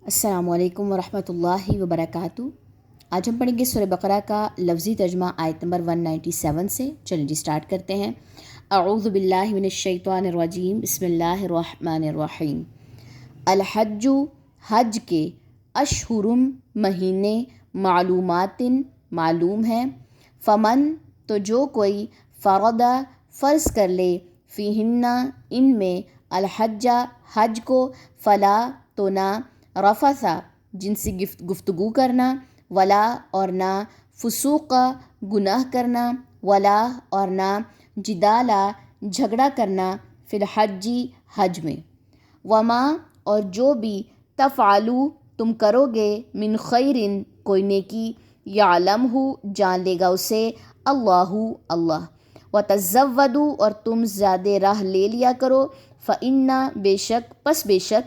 السلام علیکم ورحمۃ اللہ وبرکاتہ۔ آج ہم پڑھیں گے سورہ بقرہ کا لفظی ترجمہ آیت نمبر 197 سے۔ چلیں جی سٹارٹ کرتے ہیں۔ اعوذ باللہ من الشیطان الرجیم، بسم اللہ الرحمن الرحیم۔ الحج، حج کے، اشہرم، مہینے، معلومات، معلوم ہیں، فمن، تو جو کوئی، فرض، فرض کر لے، فیہن، ان میں، الحج، حج کو، فلا، تو نہ، رفثا، جنسی گفتگو کرنا، ولا، اور نہ، فسوق، گناہ کرنا، ولا، اور نہ، جدالا، جھگڑا کرنا، فی الحجی، حج میں، وما، اور جو بھی، تفعلوا، تم کرو گے، من خیرن، کوئی نیکی، یعلمہ، جان لے گا اسے، اللہ، اللہ، وتزودوا، اور تم زیادہ راہ لے لیا کرو، فإن، بے شک، پس بے شک،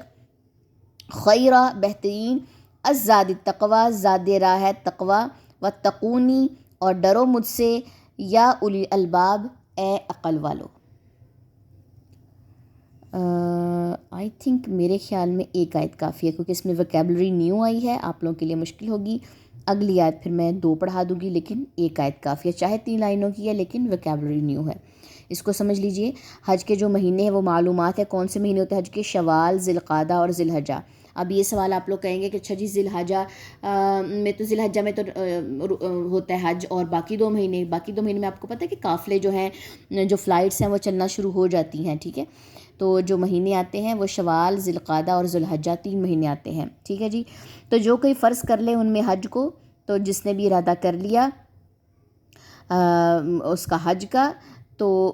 خیرہ، بہترین، الزاد التقوی، زاد راہ ہے تقوی، واتقونی، اور ڈرو مجھ سے، یا اولی الباب، اے عقل والو۔ آئی تھنک میرے خیال میں ایک آیت کافی ہے، کیونکہ اس میں ویکیبلری نیو آئی ہے، آپ لوگوں کے لیے مشکل ہوگی۔ اگلی آیت پھر میں 2 پڑھا دوں گی، لیکن ایک آیت کافی ہے، چاہے 3 لائنوں کی ہے لیکن ویکیبلری نیو ہے۔ اس کو سمجھ لیجئے۔ حج کے جو مہینے ہیں وہ معلومات ہے، کون سے مہینے ہوتے ہیں حج کے؟ شوال، ذی القعدہ اور ذی الحجہ۔ اب یہ سوال آپ لوگ کہیں گے کہ اچھا جی ذی الحجہ میں تو، ذی الحجہ میں تو ہوتا ہے حج، اور باقی 2 مہینے میں آپ کو پتہ ہے کہ قافلے جو ہیں، جو فلائٹس ہیں وہ چلنا شروع ہو جاتی ہیں، ٹھیک ہے؟ تو جو مہینے آتے ہیں وہ شوال، ذی القعدہ اور ذی الحجہ، 3 مہینے آتے ہیں، ٹھیک ہے جی۔ تو جو کوئی فرض کر لے ان میں حج کو، تو جس نے بھی ارادہ کر لیا اس کا حج کا، تو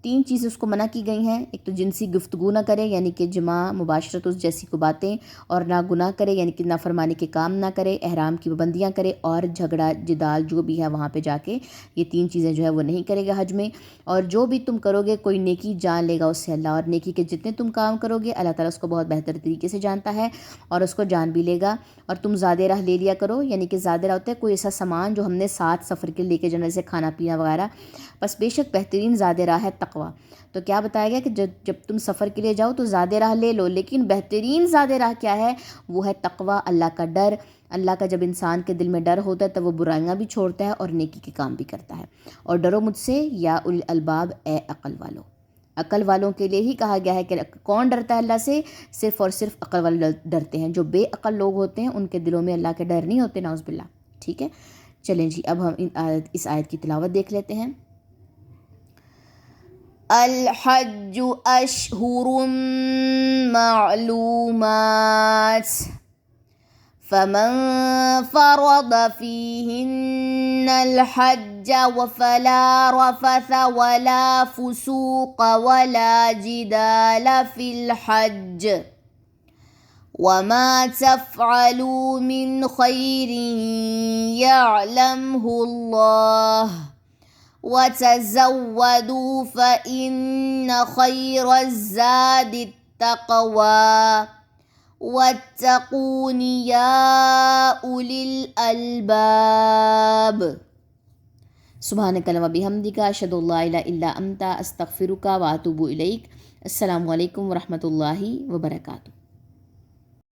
3 چیزیں اس کو منع کی گئی ہیں۔ ایک تو جنسی گفتگو نہ کرے، یعنی کہ جماع، مباشرت، اس جیسی کو باتیں، اور نہ گناہ کرے، یعنی کہ نافرمانی کے کام نہ کرے، احرام کی پابندیاں کرے، اور جھگڑا، جدال جو بھی ہے وہاں پہ جا کے یہ 3 چیزیں جو ہے وہ نہیں کرے گا حج میں۔ اور جو بھی تم کرو گے کوئی نیکی، جان لے گا اس سے اللہ، اور نیکی کے جتنے تم کام کرو گے اللہ تعالیٰ اس کو بہت بہتر طریقے سے جانتا ہے، اور اس کو جان بھی لے گا۔ اور تم زیادہ راہ لے لیا کرو، یعنی کہ زیادہ راہ ہوتا ہے کوئی ایسا سامان جو ہم نے ساتھ سفر کے لے کے جانا، جیسے کھانا پینا وغیرہ، بس بے شک بہترین زیادہ راہ ہے تقوی۔ تو کیا بتایا گیا کہ جب تم سفر کے لیے جاؤ تو زیادہ راہ لے لو، لیکن بہترین زیادہ راہ کیا ہے؟ وہ ہے تقوی، اللہ کا ڈر۔ اللہ کا جب انسان کے دل میں ڈر ہوتا ہے تو وہ برائیاں بھی چھوڑتا ہے اور نیکی کے کام بھی کرتا ہے۔ اور ڈرو مجھ سے، یا اولی الباب، اے عقل والو۔ عقل والوں کے لیے ہی کہا گیا ہے کہ کون ڈرتا ہے اللہ سے؟ صرف اور صرف عقل والے ڈرتے ہیں۔ جو بے عقل لوگ ہوتے ہیں ان کے دلوں میں اللہ کے ڈر نہیں ہوتے، نعوذ باللہ، ٹھیک ہے؟ چلیں جی اب ہم اس آیت کی تلاوت دیکھ لیتے ہیں۔ الحج اشہر معلومات، فمن فرض فیہن الحج فلا رفث ولا فسوق ولا جدال فی الحج، وما تفعلوا من خیر یعلمہ اللہ، وَتَزَوَّدُوا فَإِنَّ خَيْرَ الزَّادِ التَّقْوَىٰ، وَاتَّقُونِ يَا أُولِي الْأَلْبَابِ۔ سبحانک اللہم وبحمدک، اشہد ان لا الہ الا انت، استغفرک واتوب الیک۔ السلام علیکم ورحمۃ اللہ وبرکاتہ۔